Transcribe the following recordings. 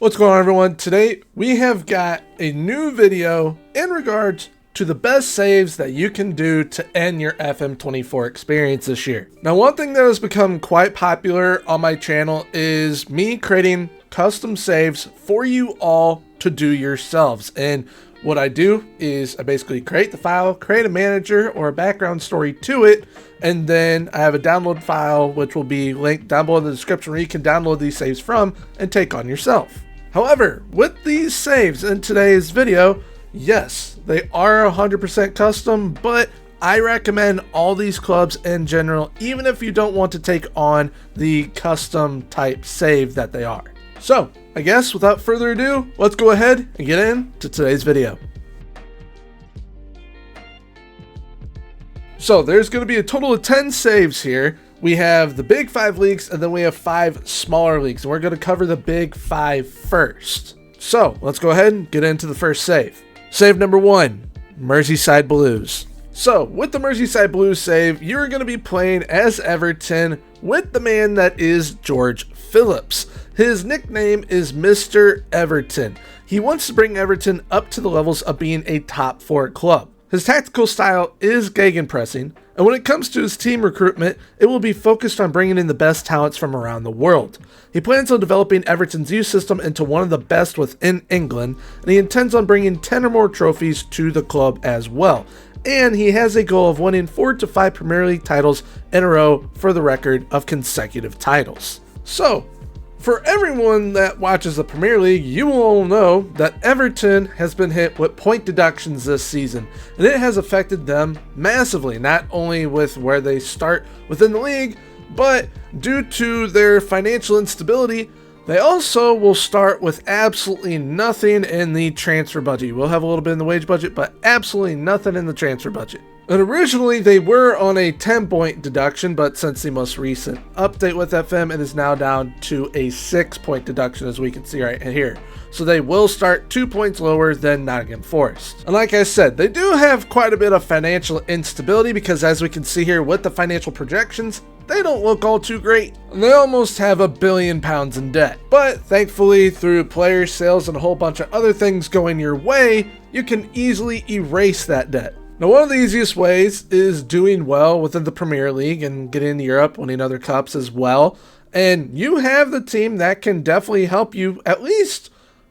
What's going on, everyone? Today we have got a new video in regards to the best saves that you can do to end your FM24 experience this year. Now, one thing that has become quite popular on my channel is me creating custom saves for you all to do yourselves. And what I do is I basically create the file, create a manager or a background story to it, and then I have a download file which will be linked down below in the description where you can download these saves from and take on yourself. However, with these saves in today's video, yes, they are 100% custom, but I recommend all these clubs in general, even if you don't want to take on the custom type save that they are. So, I guess without further ado, let's go ahead and get into today's video. So there's going to be a total of 10 saves here. We have the big 5 leagues and then we have 5 smaller leagues, and we're going to cover the big 5 first. So let's go ahead and get into the first save. Save number 1, Merseyside Blues. So with the Merseyside Blues save, you're going to be playing as Everton with the man that is George Phillips. His nickname is Mr. Everton. He wants to bring Everton up to the levels of being a top 4 club. His tactical style is gegenpressing, and when it comes to his team recruitment, it will be focused on bringing in the best talents from around the world. He plans on developing Everton's youth system into one of the best within England, and he intends on bringing 10 or more trophies to the club as well. And he has a goal of winning 4 to 5 Premier League titles in a row for the record of consecutive titles. So, for everyone that watches the Premier League, you will all know that Everton has been hit with point deductions this season, and it has affected them massively, not only with where they start within the league, but due to their financial instability, they also will start with absolutely nothing in the transfer budget. We'll have a little bit in the wage budget, but absolutely nothing in the transfer budget. And originally they were on a 10-point deduction, but since the most recent update with FM, it is now down to a 6-point deduction, as we can see right here. So they will start 2 points lower than Nottingham Forest. And like I said, they do have quite a bit of financial instability because, as we can see here with the financial projections, they don't look all too great. And they almost have £1 billion in debt. But thankfully, through player sales and a whole bunch of other things going your way, you can easily erase that debt. Now, one of the easiest ways is doing well within the Premier League and getting into Europe, winning other cups as well. And you have the team that can definitely help you at least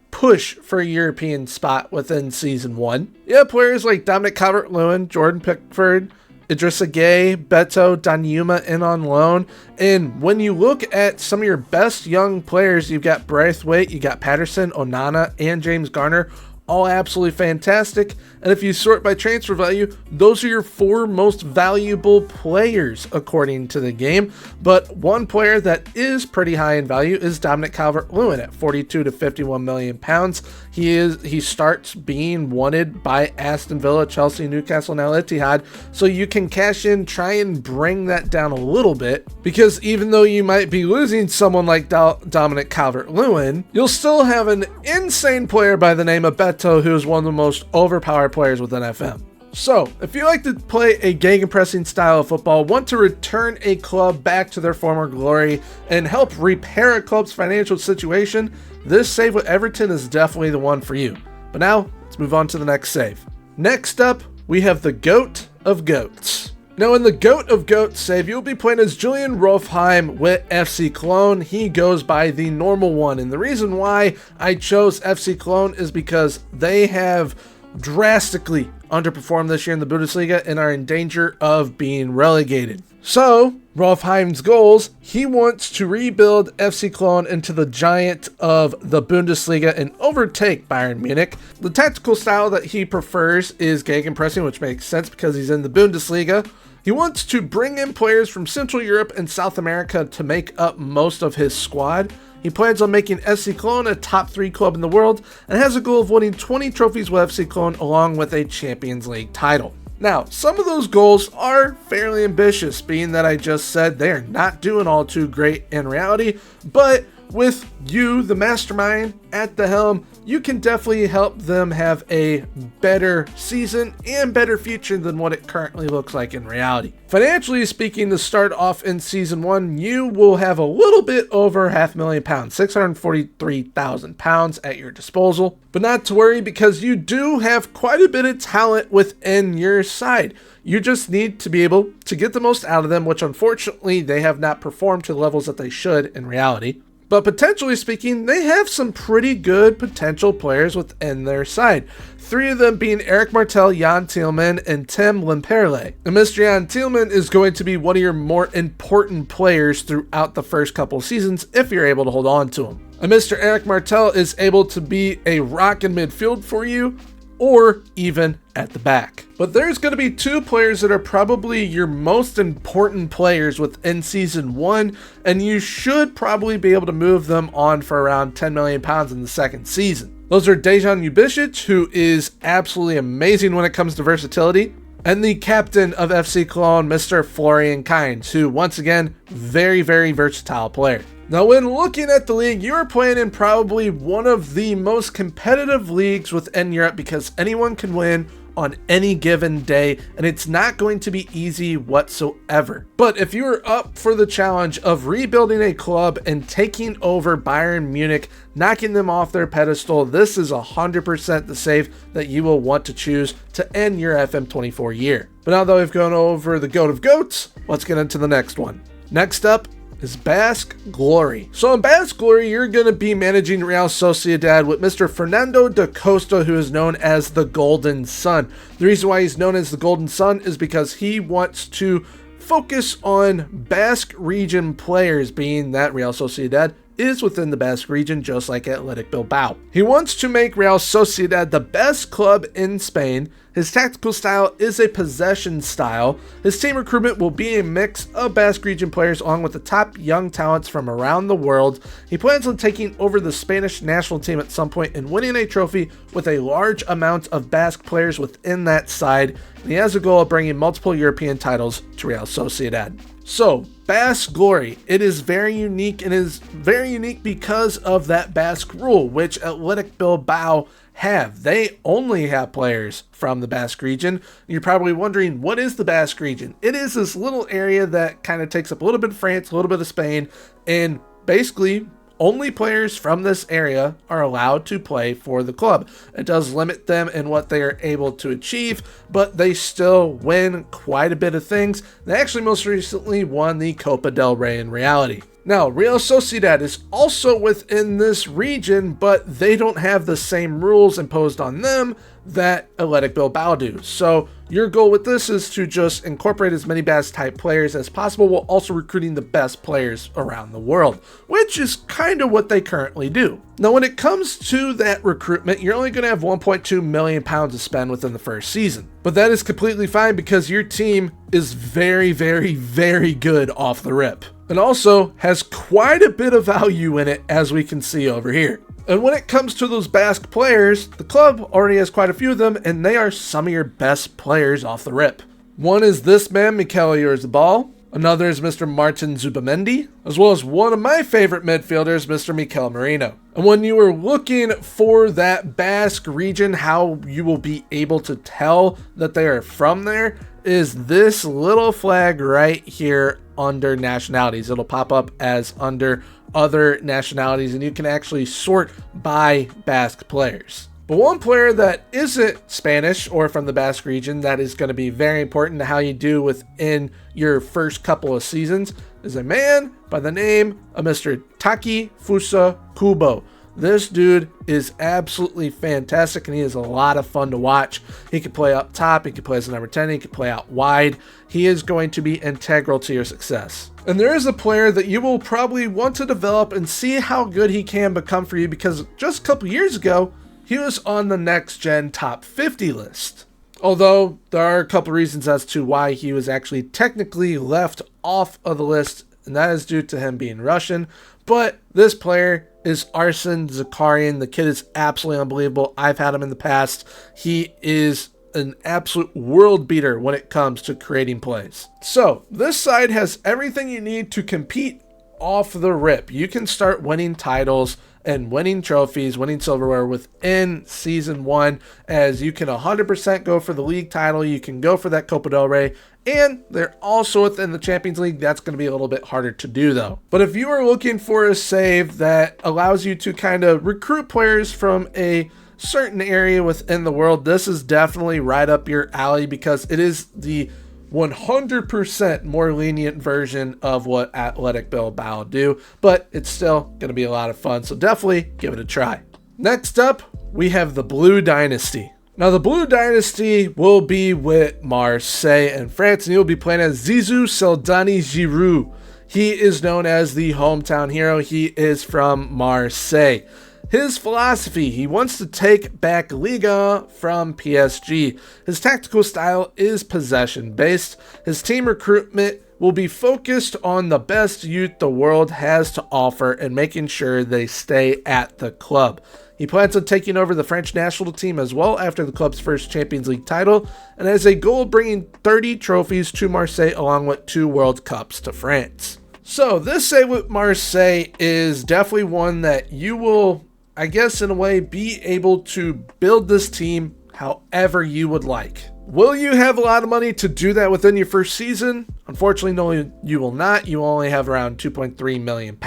push for a European spot within Season 1. You have players like Dominic Calvert-Lewin, Jordan Pickford, Idrissa Gueye, Beto, Danjuma in on loan. And when you look at some of your best young players, you've got Braithwaite, you got Patterson, Onana, and James Garner, all absolutely fantastic. And if you sort by transfer value, those are your 4 most valuable players according to the game. But one player that is pretty high in value is Dominic Calvert-Lewin at 42 to 51 million pounds. He starts being wanted by Aston Villa, Chelsea, Newcastle, and Al Ittihad. So you can cash in, try and bring that down a little bit, because even though you might be losing someone like Dominic Calvert-Lewin, you'll still have an insane player by the name of Beto, who is one of the most overpowered players within FM. So, if you like to play a gegenpressing style of football, want to return a club back to their former glory, and help repair a club's financial situation, this save with Everton is definitely the one for you. But now, let's move on to the next save. Next up, we have the GOAT of GOATs. Now, in the GOAT of GOATs save, you'll be playing as Julian Rolfheim with FC Cologne. He goes by the normal one, and the reason why I chose FC Cologne is because they have drastically underperformed this year in the Bundesliga and are in danger of being relegated. So, Rolfheim's goals, he wants to rebuild FC Cologne into the giant of the Bundesliga and overtake Bayern Munich. The tactical style that he prefers is gegenpressing, which makes sense because he's in the Bundesliga. He wants to bring in players from Central Europe and South America to make up most of his squad. He plans on making FC Cologne a top 3 club in the world and has a goal of winning 20 trophies with FC Cologne along with a Champions League title. Now, some of those goals are fairly ambitious, being that I just said they're not doing all too great in reality, but with you, the mastermind, at the helm, you can definitely help them have a better season and better future than what it currently looks like in reality. Financially speaking, to start off in season 1, you will have a little bit over £500,000, £643,000 at your disposal. But not to worry, because you do have quite a bit of talent within your side. You just need to be able to get the most out of them, which unfortunately they have not performed to the levels that they should in reality. But potentially speaking, they have some pretty good potential players within their side. 3 of them being Eric Martel, Jan Thielman, and Tim Lemperle. And Mr. Jan Thielman is going to be one of your more important players throughout the first couple of seasons if you're able to hold on to him. And Mr. Eric Martel is able to be a rock in midfield for you, or even at the back. But there's going to be 2 players that are probably your most important players within season 1, and you should probably be able to move them on for around £10 million in the second season. Those are Dejan Ljubicic, who is absolutely amazing when it comes to versatility, and the captain of FC Cologne, Mr. Florian Kainz, who once again, very, very versatile player. Now, when looking at the league, you are playing in probably one of the most competitive leagues within Europe, because anyone can win on any given day, and it's not going to be easy whatsoever. But if you are up for the challenge of rebuilding a club and taking over Bayern Munich, knocking them off their pedestal, this is 100% the save that you will want to choose to end your FM24 year. But now that we've gone over the GOAT of GOATs, let's get into the next one. Next up is Basque Glory. So in Basque Glory, you're going to be managing Real Sociedad with Mr. Fernando da Costa, who is known as the Golden Sun. The reason why he's known as the Golden Sun is because he wants to focus on Basque region players, being that Real Sociedad is within the Basque region, just like Athletic Bilbao. He wants to make Real Sociedad the best club in Spain. His tactical style is a possession style. His team recruitment will be a mix of Basque region players along with the top young talents from around the world. He plans on taking over the Spanish national team at some point and winning a trophy with a large amount of Basque players within that side. And he has a goal of bringing multiple European titles to Real Sociedad. So, Basque Glory, it is very unique, and is very unique because of that Basque rule, which Athletic Bilbao have. They only have players from the Basque region. You're probably wondering, what is the Basque region? It is this little area that kind of takes up a little bit of France, a little bit of Spain, and basically only players from this area are allowed to play for the club. It does limit them in what they are able to achieve, but they still win quite a bit of things. They actually most recently won the Copa del Rey in reality. Now, Real Sociedad is also within this region, but they don't have the same rules imposed on them that Athletic Bilbao do. So your goal with this is to just incorporate as many Basque type players as possible, while also recruiting the best players around the world, which is kind of what they currently do. Now, when it comes to that recruitment, you're only going to have £1.2 million to spend within the first season. But that is completely fine, because your team is very, very, very good off the rip, and also has quite a bit of value in it, as we can see over here. And when it comes to those Basque players, the club already has quite a few of them, and they are some of your best players off the rip. One is this man, Mikel Oyarzabal. Another is Mr. Martin Zubamendi, as well as one of my favorite midfielders, Mr. Mikel Merino. And when you are looking for that Basque region, how you will be able to tell that they are from there is this little flag right here under nationalities. It'll pop up as under other nationalities, and you can actually sort by Basque players. But one player that isn't Spanish or from the Basque region that is going to be very important to how you do within your first couple of seasons is a man by the name of Mr. Taki Fusa Kubo. This dude is absolutely fantastic, and he is a lot of fun to watch. He can play up top, he can play as a number 10, he can play out wide. He is going to be integral to your success. And there is a player that you will probably want to develop and see how good he can become for you, because just a couple years ago, he was on the Next Gen Top 50 list. Although there are a couple reasons as to why he was actually technically left off of the list, and that is due to him being Russian. But this player is Arsen Zakarian. The kid is absolutely unbelievable. I've had him in the past. He is an absolute world beater when it comes to creating plays. So this side has everything you need to compete off the rip, you can start winning titles and winning trophies, winning silverware within season 1, as you can 100% go for the league title, you can go for that Copa del Rey, and they're also within the Champions League. That's going to be a little bit harder to do though. But if you are looking for a save that allows you to kind of recruit players from a certain area within the world, this is definitely right up your alley, because it is the 100% more lenient version of what Athletic Bilbao do, but it's still going to be a lot of fun, so definitely give it a try. Next up, we have the Blue Dynasty. Now, the Blue Dynasty will be with Marseille in France, and he will be playing as Zizou Seldani Giroud. He is known as the hometown hero. He is from Marseille. His philosophy, he wants to take back Liga from PSG. His tactical style is possession-based. His team recruitment will be focused on the best youth the world has to offer and making sure they stay at the club. He plans on taking over the French national team as well after the club's first Champions League title, and has a goal of bringing 30 trophies to Marseille along with 2 World Cups to France. So this save with Marseille is definitely one that you will, I guess in a way, be able to build this team however you would like. Will you have a lot of money to do that within your first season? Unfortunately, no, you will not. You only have around £2.3 million,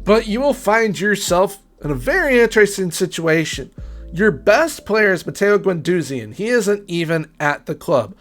but you will find yourself in a very interesting situation. Your best player is Matteo Guendouzi, and he isn't even at the club.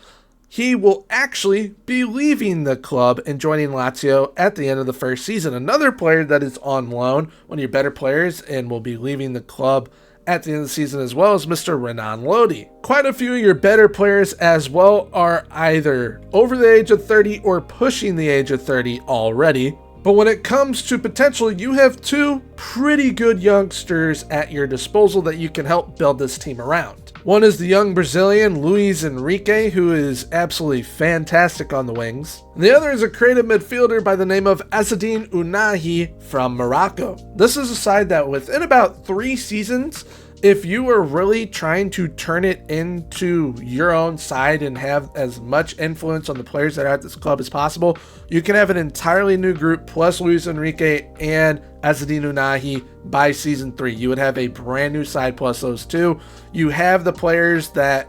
He will actually be leaving the club and joining Lazio at the end of the first season. Another player that is on loan, one of your better players, and will be leaving the club at the end of the season as well, is Mr. Renan Lodi. Quite a few of your better players as well are either over the age of 30 or pushing the age of 30 already. But when it comes to potential, you have 2 pretty good youngsters at your disposal that you can help build this team around. One is the young Brazilian Luis Enrique, who is absolutely fantastic on the wings. And the other is a creative midfielder by the name of Azzedine Ounahi from Morocco. This is a side that within about 3 seasons, if you are really trying to turn it into your own side and have as much influence on the players that are at this club as possible, you can have an entirely new group plus Luis Enrique and Azzedine Ounahi by season 3. You would have a brand new side plus those 2. You have the players that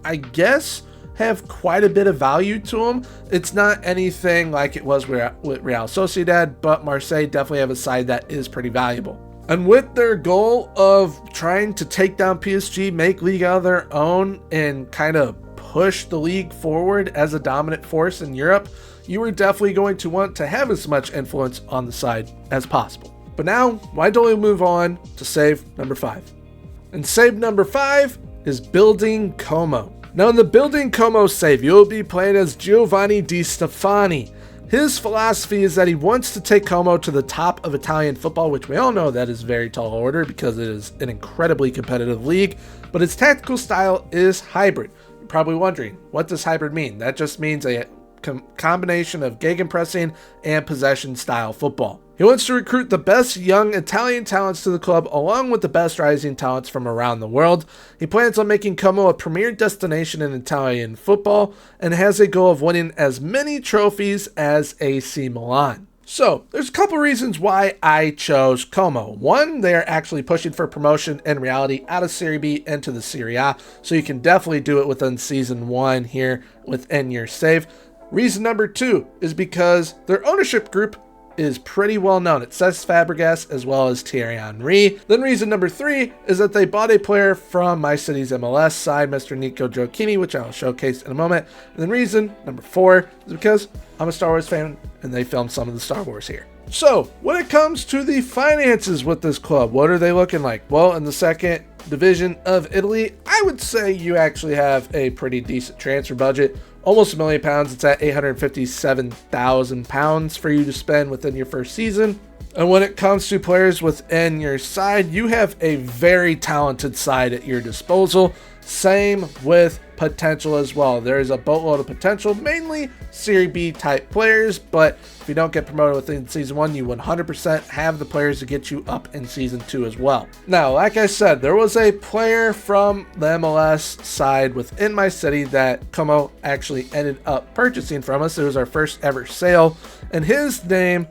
I guess have quite a bit of value to them. It's not anything like it was with Real Sociedad, but Marseille definitely have a side that is pretty valuable. And with their goal of trying to take down PSG, make Liga their own, and kind of push the league forward as a dominant force in Europe, you are definitely going to want to have as much influence on the side as possible. But now, why don't we move on to save number 5? And save number 5 is Building Como. Now in the Building Como save, you'll be playing as Giovanni Di Stefani. His philosophy is that he wants to take Como to the top of Italian football, which we all know that is very tall order because it is an incredibly competitive league, but his tactical style is hybrid. You're probably wondering, what does hybrid mean? That just means a combination of gegenpressing and possession style football. He wants to recruit the best young Italian talents to the club along with the best rising talents from around the world. He plans on making Como a premier destination in Italian football and has a goal of winning as many trophies as AC Milan. So, there's a couple reasons why I chose Como. One, they are actually pushing for promotion in reality out of Serie B into the Serie A, so you can definitely do it within season 1 here within your save. Reason number 2 is because their ownership group is pretty well known. It's Cesc Fabregas as well as Thierry Henry. Then reason number 3 is that they bought a player from my city's MLS side, Mr. Nico Gioacchini, which I'll showcase in a moment. And then reason number 4 is because I'm a Star Wars fan and they filmed some of the Star Wars here. So when it comes to the finances with this club, what are they looking like? Well, in the second division of Italy, I would say you actually have a pretty decent transfer budget. Almost £1 million. It's at £857,000 for you to spend within your first season. And when it comes to players within your side, you have a very talented side at your disposal. Same with potential as well. There is a boatload of potential, mainly Serie B type players, but if you don't get promoted within season 1, you 100% have the players to get you up in season 2 as well. Now, like I said, there was a player from the MLS side within my city that Como actually ended up purchasing from us. It was our first ever sale, and his name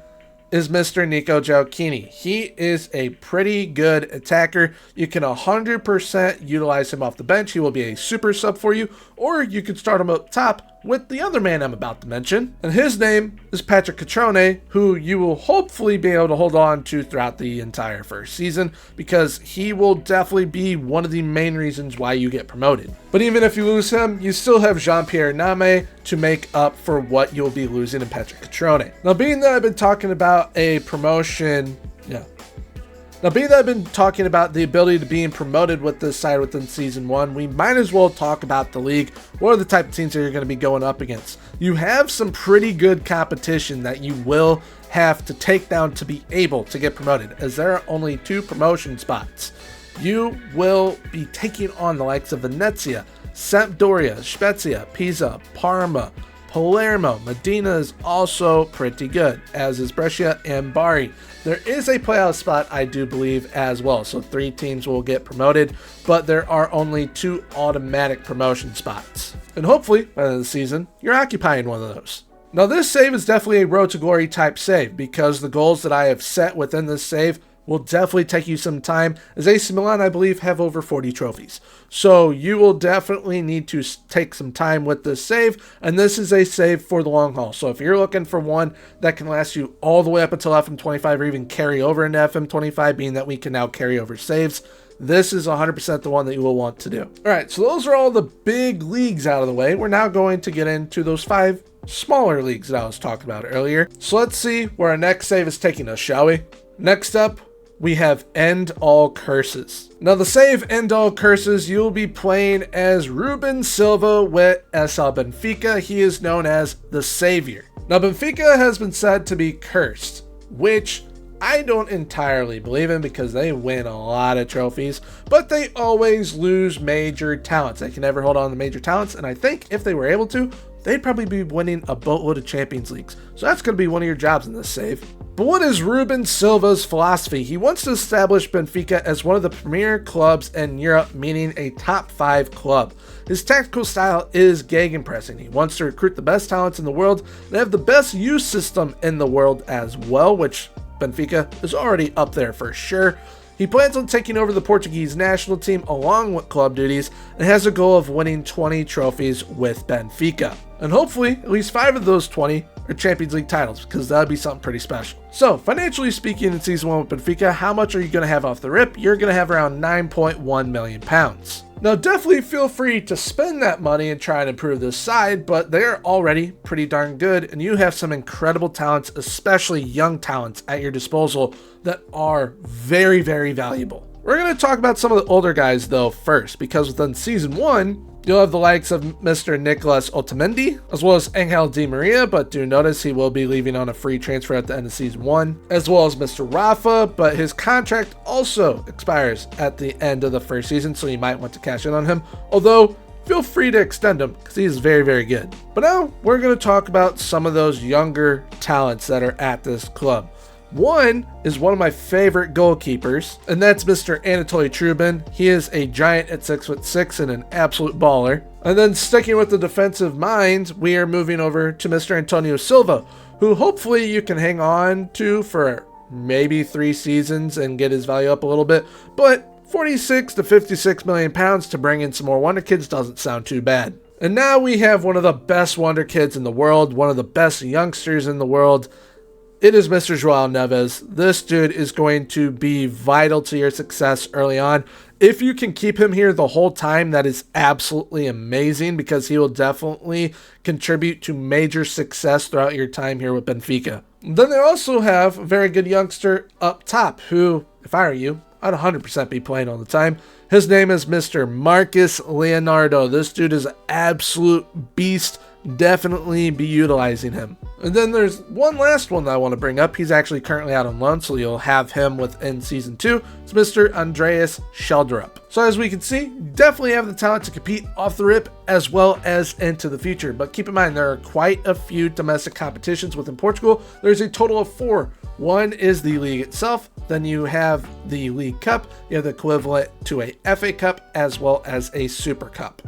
is Mr. Nico Gioacchini. He is a pretty good attacker. You can 100% utilize him off the bench. He will be a super sub for you, or you could start him up top with the other man I'm about to mention. And his name is Patrick Catrone, who you will hopefully be able to hold on to throughout the entire first season, because he will definitely be one of the main reasons why you get promoted. But even if you lose him, you still have Jean-Pierre Name to make up for what you'll be losing in Patrick Catrone. Now, being that I've been talking about a promotion, Now, being that I've been talking about the ability to being promoted with this side within Season 1, we might as well talk about the league. What are the type of teams that you're going to be going up against? You have some pretty good competition that you will have to take down to be able to get promoted, as there are only 2 promotion spots. You will be taking on the likes of Venezia, Sampdoria, Spezia, Pisa, Parma, Palermo. Medina is also pretty good, as is Brescia and Bari. There is a playoff spot, I do believe, as well, so 3 teams will get promoted, but there are only 2 automatic promotion spots. And hopefully, by the end of the season, you're occupying one of those. Now, this save is definitely a Road to Glory type save, because the goals that I have set within this save will definitely take you some time, as AC Milan, I believe, have over 40 trophies. So you will definitely need to take some time with this save, and this is a save for the long haul. So if you're looking for one that can last you all the way up until FM25 or even carry over into FM25, being that we can now carry over saves, this is 100% the one that you will want to do. All right, so those are all the big leagues out of the way. We're now going to get into those 5 smaller leagues that I was talking about earlier. So let's see where our next save is taking us, shall we? Next up, we have End All Curses. Now, the save End All Curses, you'll be playing as Ruben Silva with SL Benfica. He is known as the Savior. Now, Benfica has been said to be cursed, which I don't entirely believe in, because they win a lot of trophies, but they always lose major talents. They can never hold on to major talents, and I think if they were able to, they'd probably be winning a boatload of Champions Leagues. So that's going to be one of your jobs in this save. But what is Ruben Silva's philosophy? He wants to establish Benfica as one of the premier clubs in Europe, meaning a top 5 club. His tactical style is gegenpressing. He wants to recruit the best talents in the world and have the best youth system in the world as well, which Benfica is already up there for sure. He plans on taking over the Portuguese national team along with club duties, and has a goal of winning 20 trophies with Benfica. And hopefully, at least 5 of those 20 are Champions League titles, because that would be something pretty special. So, financially speaking, in Season 1 with Benfica, how much are you going to have off the rip? You're going to have around £9.1 million. Now, definitely feel free to spend that money and try and improve this side, but they're already pretty darn good, and you have some incredible talents, especially young talents, at your disposal that are very, very valuable. We're going to talk about some of the older guys, though, first, because within Season 1, you'll have the likes of Mr. Nicolas Otamendi, as well as Angel Di Maria, but do notice he will be leaving on a free transfer at the end of Season 1, as well as Mr. Rafa, but his contract also expires at the end of the first season, so you might want to cash in on him, although feel free to extend him, because he is very, very good. But now, we're going to talk about some of those younger talents that are at this club. One is one of my favorite goalkeepers, and that's Mr. Anatoly Trubin. He is a giant at 6'6" and an absolute baller. And then sticking with the defensive minds, we are moving over to Mr. Antonio Silva, who hopefully you can hang on to for maybe 3 seasons and get his value up a little bit. But 46 to 56 million pounds to bring in some more Wonder Kids doesn't sound too bad. And now we have one of the best Wonder Kids in the world, one of the best youngsters in the world. It is Mr. Joao Neves. This dude is going to be vital to your success early on. If you can keep him here the whole time, that is absolutely amazing, because he will definitely contribute to major success throughout your time here with Benfica. Then they also have a very good youngster up top who, if I were you, I'd 100% be playing all the time. His name is Mr. Marcus Leonardo. This dude is an absolute beast. Definitely be utilizing him. And then there's one last one that I want to bring up. He's actually currently out on loan, so you'll have him within Season 2. It's Mr. Andreas Sheldrup. So as we can see, you definitely have the talent to compete off the rip as well as into the future. But keep in mind, there are quite a few domestic competitions within Portugal. There's a total of 4. One is the league itself. Then you have the League Cup. You have the equivalent to a FA Cup as well as a Super Cup.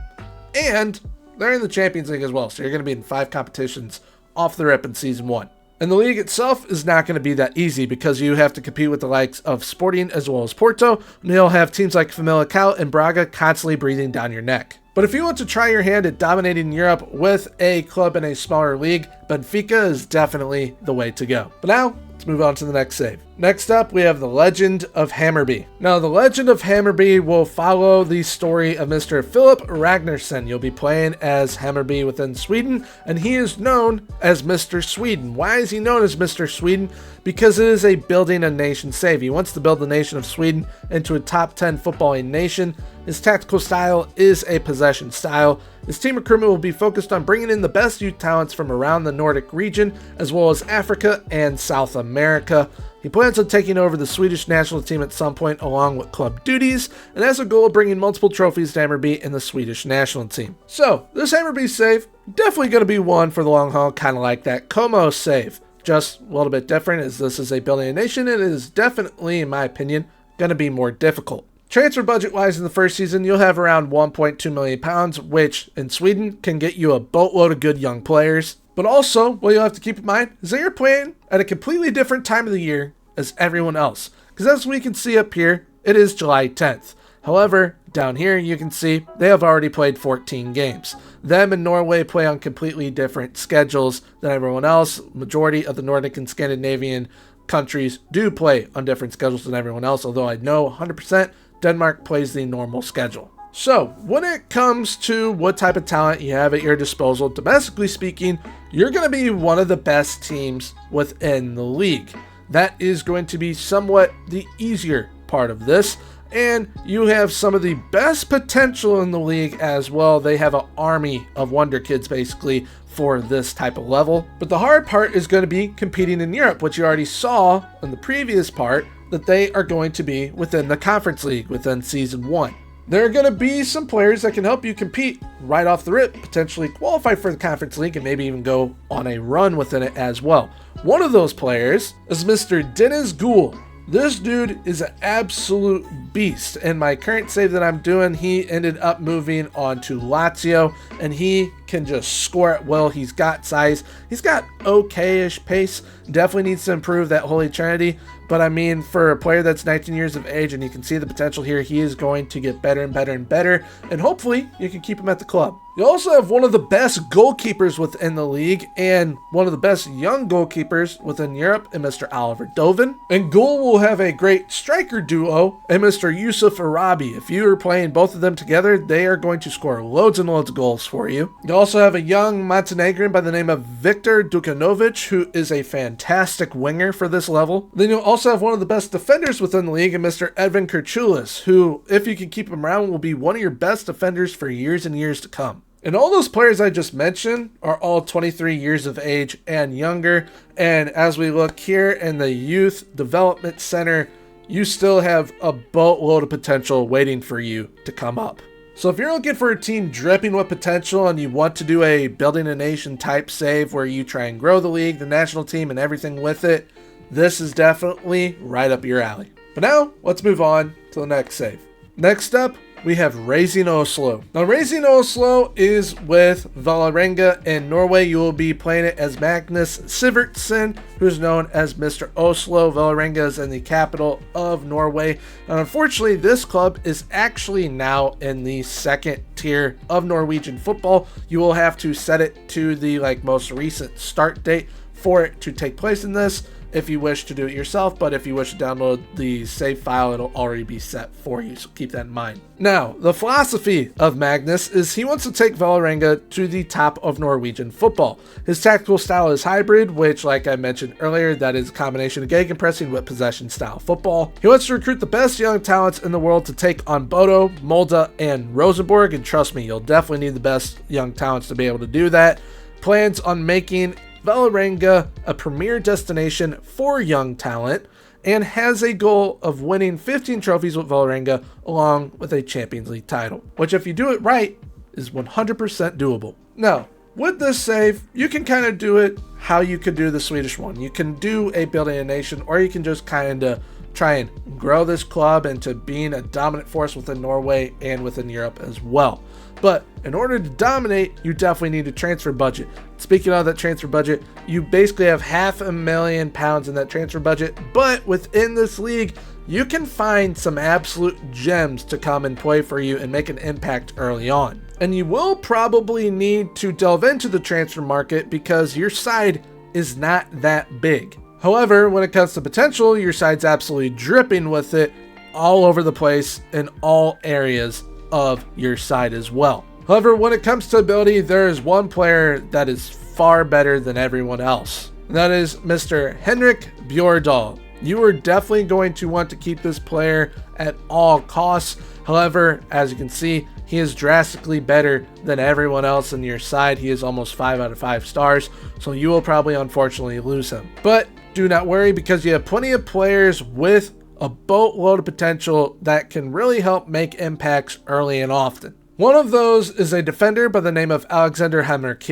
And they're in the Champions League as well, so you're going to be in 5 competitions off the rip in Season 1. And the league itself is not going to be that easy because you have to compete with the likes of Sporting as well as Porto, and you'll have teams like Famalicão and Braga constantly breathing down your neck. But if you want to try your hand at dominating Europe with a club in a smaller league, Benfica is definitely the way to go. But now, let's move on to the next save. Next up, we have the Legend of Hammerby. Now, the Legend of Hammerby will follow the story of Mr. Philip Ragnarsson. You'll be playing as Hammerby within Sweden, and he is known as Mr. Sweden. Why is he known as Mr. Sweden? Because it is a building a nation save. He wants to build the nation of Sweden into a top 10 footballing nation. His tactical style is a possession style. His team recruitment will be focused on bringing in the best youth talents from around the Nordic region, as well as Africa and South America. He plans on taking over the Swedish national team at some point along with club duties, and has a goal of bringing multiple trophies to Hammerby in the Swedish national team. So, this Hammerby save, definitely going to be one for the long haul, kind of like that Como save. Just a little bit different, as this is a building a nation, and it is definitely, in my opinion, going to be more difficult. Transfer budget-wise in the first season, you'll have around £1.2 million, which in Sweden can get you a boatload of good young players. But also, what you'll have to keep in mind is that you're playing at a completely different time of the year as everyone else. Because as we can see up here, it is July 10th. However, down here you can see they have already played 14 games. Them and Norway play on completely different schedules than everyone else. Majority of the Nordic and Scandinavian countries do play on different schedules than everyone else, although I know 100% Denmark plays the normal schedule. So, when it comes to what type of talent you have at your disposal, domestically speaking, you're going to be one of the best teams within the league. That is going to be somewhat the easier part of this, and you have some of the best potential in the league as well. They have an army of wonder kids basically for this type of level. But the hard part is going to be competing in Europe, which you already saw in the previous part, that they are going to be within the Conference League within Season 1. There are going to be some players that can help you compete right off the rip, potentially qualify for the Conference League, and maybe even go on a run within it as well. One of those players is Mr. Deniz Gül. This dude is an absolute beast. In my current save that I'm doing, he ended up moving on to Lazio, and he can just score at will. He's got size. He's got okay-ish pace. Definitely needs to improve that Holy Trinity. But I mean, for a player that's 19 years of age, and you can see the potential here, he is going to get better and better and better. And hopefully, you can keep him at the club. You also have one of the best goalkeepers within the league, and one of the best young goalkeepers within Europe, in Mr. Oliver Dovin. And goal will have a great striker duo, and Mr. Yusuf Arabi. If you are playing both of them together, they are going to score loads and loads of goals for you. You also have a young Montenegrin by the name of Viktor Dukanovic, who is a fantastic winger for this level. Then you'll also have one of the best defenders within the league, and Mr. Edvin Kurchulis, who, if you can keep him around, will be one of your best defenders for years and years to come. And all those players I just mentioned are all 23 years of age and younger. And as we look here in the Youth Development Center, you still have a boatload of potential waiting for you to come up. So if you're looking for a team dripping with potential and you want to do a building a nation type save where you try and grow the league, the national team, and everything with it, this is definitely right up your alley. But now, let's move on to the next save. Next up, we have Racing Oslo. Now, Racing Oslo is with Vålerenga in Norway. You will be playing it as Magnus Sivertsen, who's known as Mr. Oslo. Vålerenga is in the capital of Norway. And unfortunately, this club is actually now in the second tier of Norwegian football. You will have to set it to the most recent start date for it to take place in this, if you wish to do it yourself, but if you wish to download the save file, it'll already be set for you, so keep that in mind. Now, the philosophy of Magnus is he wants to take Vålerenga to the top of Norwegian football. His tactical style is hybrid, which, like I mentioned earlier, that is a combination of gegenpressing with possession style football. He wants to recruit the best young talents in the world to take on Bodo, Molde, and Rosenborg, and trust me, you'll definitely need the best young talents to be able to do that. Plans on making Vålerenga a premier destination for young talent, and has a goal of winning 15 trophies with Vålerenga along with a Champions League title, which if you do it right is 100% doable. Now, with this save, you can kind of do it how you could do the Swedish one. You can do a building a nation, or you can just kind of try and grow this club into being a dominant force within Norway and within Europe as well. But in order to dominate, you definitely need a transfer budget. Speaking of that transfer budget, you basically have £500,000 in that transfer budget, but within this league, you can find some absolute gems to come and play for you and make an impact early on. And you will probably need to delve into the transfer market because your side is not that big. However, when it comes to potential, your side's absolutely dripping with it all over the place in all areas of your side as well. However, when it comes to ability, there is one player that is far better than everyone else. And that is Mr. Henrik Bjordal. You are definitely going to want to keep this player at all costs. However, as you can see, he is drastically better than everyone else in your side. He is almost 5 out of 5 stars, so you will probably unfortunately lose him. But do not worry, because you have plenty of players with a boatload of potential that can really help make impacts early and often. One of those is a defender by the name of Alexander Hammerby.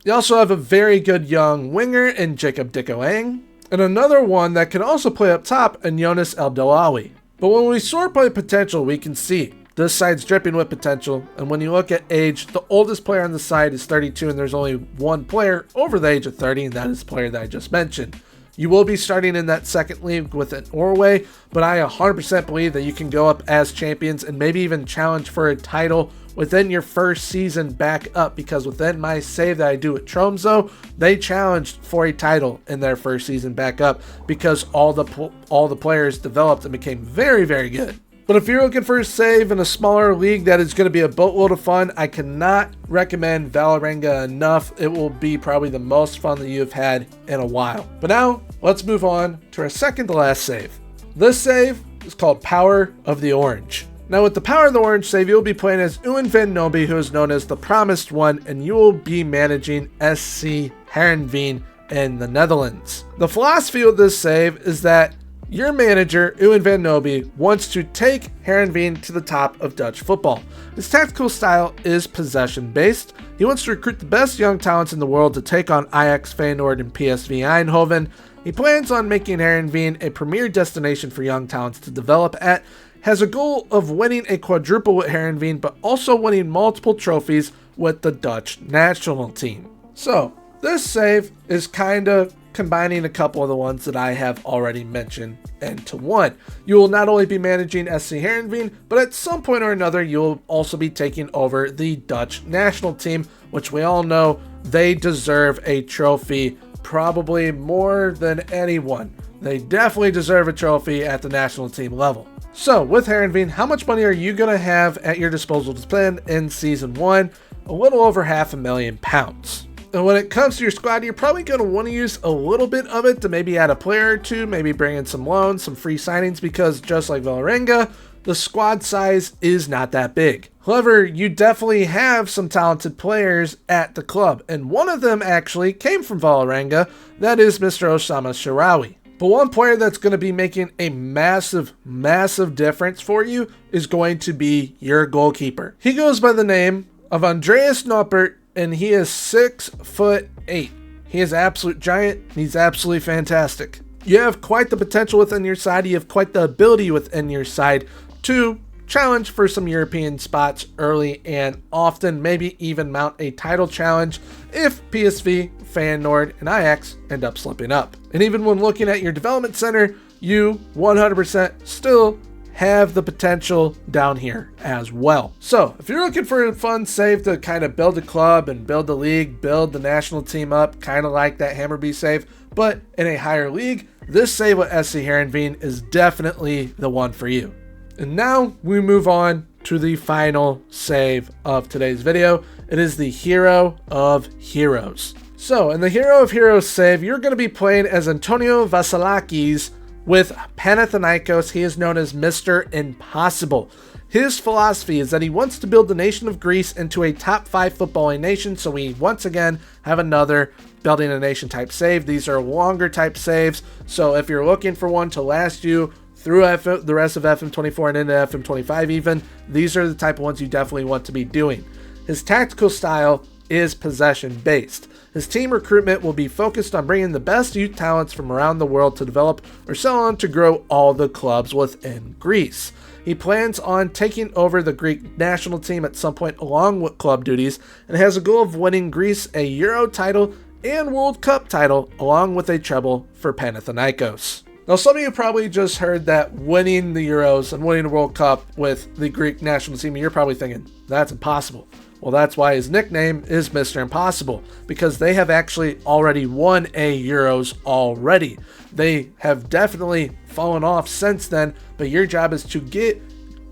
You also have a very good young winger in Jacob Dickoang, and another one that can also play up top in Jonas Eldelawi. But when we sort by potential, we can see this side's dripping with potential, and when you look at age, the oldest player on the side is 32, and there's only one player over the age of 30, and that is the player that I just mentioned. You will be starting in that second league with an Norway, but I 100% believe that you can go up as champions and maybe even challenge for a title within your first season back up, because within my save that I do at Tromsø, they challenged for a title in their first season back up because all the players developed and became very, very good. But if you're looking for a save in a smaller league that is going to be a boatload of fun, I cannot recommend Vålerenga enough. It will be probably the most fun that you've had in a while. But now, let's move on to our second to last save. This save is called Power of the Orange. Now with the Power of the Orange save, you'll be playing as Euan van Noby, who is known as the Promised One, and you will be managing SC Heerenveen in the Netherlands. The philosophy of this save is that your manager, Euan van Noby, wants to take Heerenveen to the top of Dutch football. His tactical style is possession-based. He wants to recruit the best young talents in the world to take on Ajax, Feyenoord, and PSV Eindhoven. He plans on making Heerenveen a premier destination for young talents to develop at, has a goal of winning a quadruple with Heerenveen, but also winning multiple trophies with the Dutch national team. So, this save is kind of combining a couple of the ones that I have already mentioned into one. You will not only be managing SC Heerenveen, but at some point or another, you'll also be taking over the Dutch national team, which we all know they deserve a trophy probably more than anyone. They definitely deserve a trophy at the national team level. So with Heerenveen, how much money are you going to have at your disposal to spend in Season 1? A little over £500,000. And when it comes to your squad, you're probably going to want to use a little bit of it to maybe add a player or two, maybe bring in some loans, some free signings, because just like Vålerenga, the squad size is not that big. However, you definitely have some talented players at the club, and one of them actually came from Vålerenga, that is Mr. Osama Sharawi. But one player that's going to be making a massive, massive difference for you is going to be your goalkeeper. He goes by the name of Andreas Noppert, and he is 6'8". He is an absolute giant. He's absolutely fantastic. You have quite the potential within your side. You have quite the ability within your side to challenge for some European spots early and often, maybe even mount a title challenge if PSV, Feyenoord, and Ajax end up slipping up. And even when looking at your development center, you 100% still have the potential down here as well. So if you're looking for a fun save to kind of build a club and build the league, build the national team up, kind of like that Hammerby save, but in a higher league, this save with SC Heerenveen is definitely the one for you. And now we move on to the final save of today's video. It is the Hero of Heroes. So in the Hero of Heroes save, you're going to be playing as Antonio Vasilakis with Panathinaikos. He is known as Mr. Impossible. His philosophy is that he wants to build the nation of Greece into a top 5 footballing nation, so we once again have another building a nation type save. These are longer type saves, so if you're looking for one to last you through the rest of FM24 and into FM25 even, these are the type of ones you definitely want to be doing. His tactical style is possession-based. His team recruitment will be focused on bringing the best youth talents from around the world to develop or sell on to grow all the clubs within Greece. He plans on taking over the Greek national team at some point along with club duties and has a goal of winning Greece a Euro title and World Cup title along with a treble for Panathinaikos. Now, some of you probably just heard that winning the Euros and winning the World Cup with the Greek national team, and you're probably thinking, that's impossible. Well, that's why his nickname is Mr. Impossible, because they have actually already won a Euros already. They have definitely fallen off since then, but your job is to get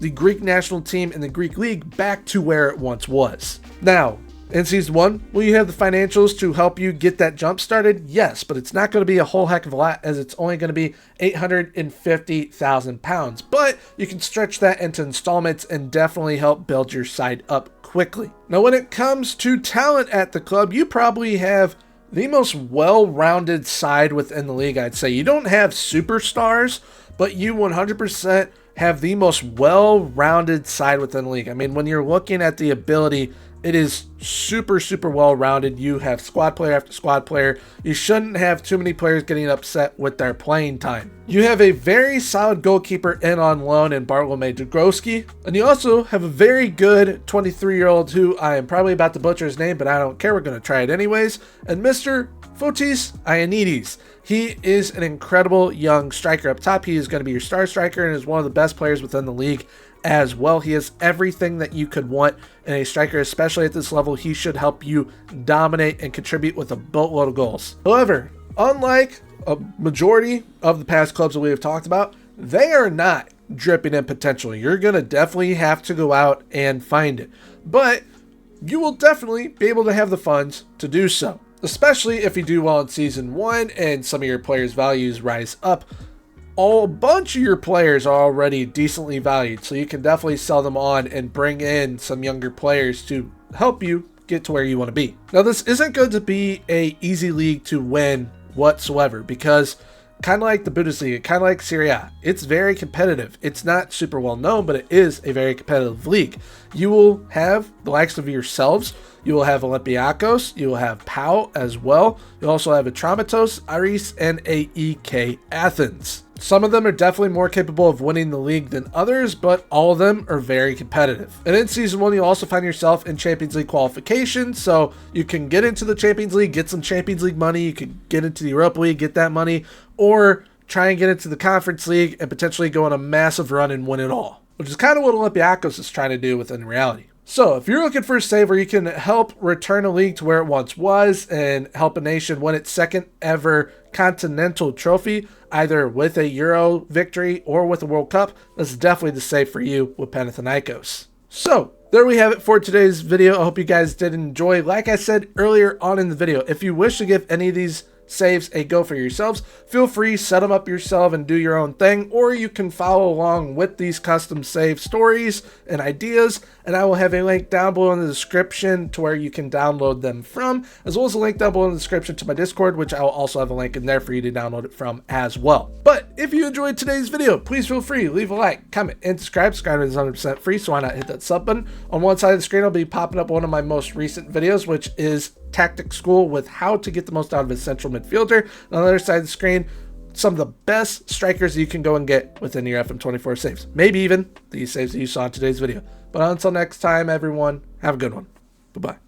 the Greek national team and the Greek league back to where it once was. Now, in Season 1, will you have the financials to help you get that jump started? Yes, but it's not going to be a whole heck of a lot, as it's only going to be £850,000. But you can stretch that into installments and definitely help build your side up quickly. Now, when it comes to talent at the club, you probably have the most well-rounded side within the league, I'd say. You don't have superstars, but you 100% have the most well-rounded side within the league. I mean, when you're looking at the ability, it is super, super well-rounded. You have squad player after squad player. You shouldn't have too many players getting upset with their playing time. You have a very solid goalkeeper in on loan in Bartolomei Dragowski. And you also have a very good 23-year-old who I am probably about to butcher his name, but I don't care. We're going to try it anyways. And Mr. Fotis Ioannidis. He is an incredible young striker up top. He is going to be your star striker and is one of the best players within the league as well. He has everything that you could want in a striker, especially at this level. He should help you dominate and contribute with a boatload of goals. However, unlike a majority of the past clubs that we have talked about, they are not dripping in potential. You're going to definitely have to go out and find it, but you will definitely be able to have the funds to do so, especially if you do well in Season 1 and some of your players' values rise up. A bunch of your players are already decently valued, so you can definitely sell them on and bring in some younger players to help you get to where you want to be. Now, this isn't going to be an easy league to win whatsoever, because kind of like the Bundesliga, kind of like Serie A, it's very competitive. It's not super well known, but it is a very competitive league. You will have the likes of yourselves. You will have Olympiacos. You will have PAO as well. You'll also have Atromitos, Aris, and AEK Athens. Some of them are definitely more capable of winning the league than others, but all of them are very competitive. And in Season 1, you'll also find yourself in Champions League qualification, so you can get into the Champions League, get some Champions League money, you can get into the Europa League, get that money, or try and get into the Conference League and potentially go on a massive run and win it all, which is kind of what Olympiacos is trying to do within reality. So if you're looking for a save where you can help return a league to where it once was and help a nation win its second ever continental trophy, either with a Euro victory or with a World Cup, this is definitely the save for you with Panathinaikos. So there we have it for today's video. I hope you guys did enjoy. Like I said earlier on in the video, if you wish to give any of these saves a go for yourselves, feel free, set them up yourself and do your own thing, or you can follow along with these custom save stories and ideas, and I will have a link down below in the description to where you can download them from, as well as a link down below in the description to my Discord, which I will also have a link in there for you to download it from as well. But if you enjoyed today's video, please feel free, leave a like, comment, and subscribe. Subscribing is 100% free, so why not hit that sub button. On one side of the screen, I'll be popping up one of my most recent videos, which is Tactic School with how to get the most out of a central midfielder. On the other side of the screen, some of the best strikers you can go and get within your FM24 saves. Maybe even these saves that you saw in today's video. But until next time, everyone, have a good one. Bye-bye.